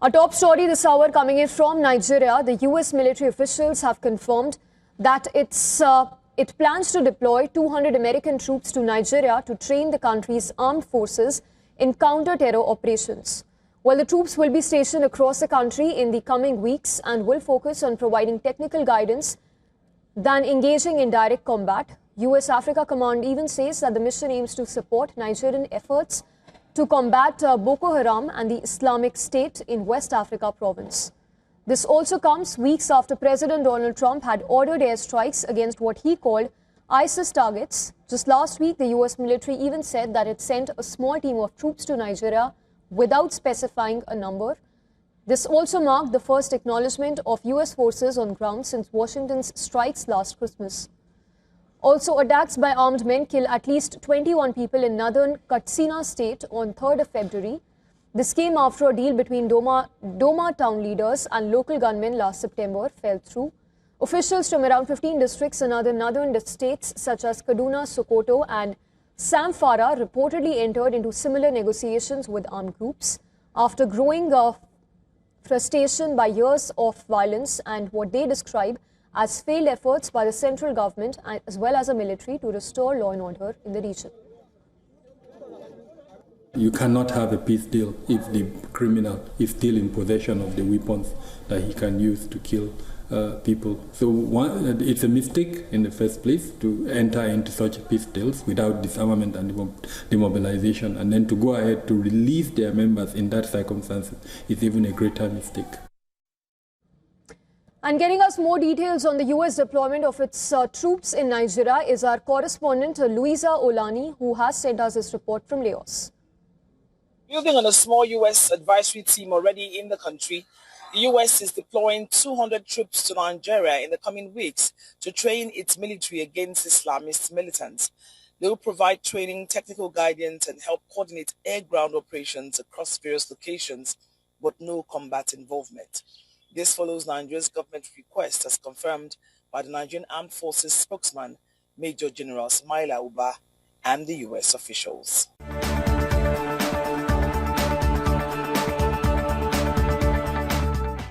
A top story this hour coming in from Nigeria. The US military officials have confirmed that it plans to deploy 200 American troops to Nigeria to train the country's armed forces in counter-terror operations. Well, the troops will be stationed across the country in the coming weeks and will focus on providing technical guidance than engaging in direct combat. US Africa Command even says that the mission aims to support Nigerian efforts to combat Boko Haram and the Islamic State in West Africa province. This also comes weeks after President Donald Trump had ordered airstrikes against what he called ISIS targets. Just last week, the US military even said that it sent a small team of troops to Nigeria without specifying a number. This also marked the first acknowledgement of US forces on ground since Washington's strikes last Christmas. Also, attacks by armed men killed at least 21 people in northern Katsina state on 3rd of February. This came after a deal between Doma town leaders and local gunmen last September fell through. Officials from around 15 districts in other northern states such as Kaduna, Sokoto and Zamfara reportedly entered into similar negotiations with armed groups after growing frustration by years of violence and what they describe as failed efforts by the central government as well as the military to restore law and order in the region. You cannot have a peace deal if the criminal is still in possession of the weapons that he can use to kill people. So it's a mistake in the first place to enter into such peace deals without disarmament and demobilization, and then to go ahead to release their members in that circumstance is even a greater mistake. And getting us more details on the US deployment of its troops in Nigeria is our correspondent Louisa Olani, who has sent us this report from Lagos. Building on a small US advisory team already in the country, the US is deploying 200 troops to Nigeria in the coming weeks to train its military against Islamist militants. They will provide training, technical guidance, and help coordinate air-ground operations across various locations, but no combat involvement. This follows Nigeria's government request as confirmed by the Nigerian Armed Forces spokesman, Major General Smaila Uba, and the US officials.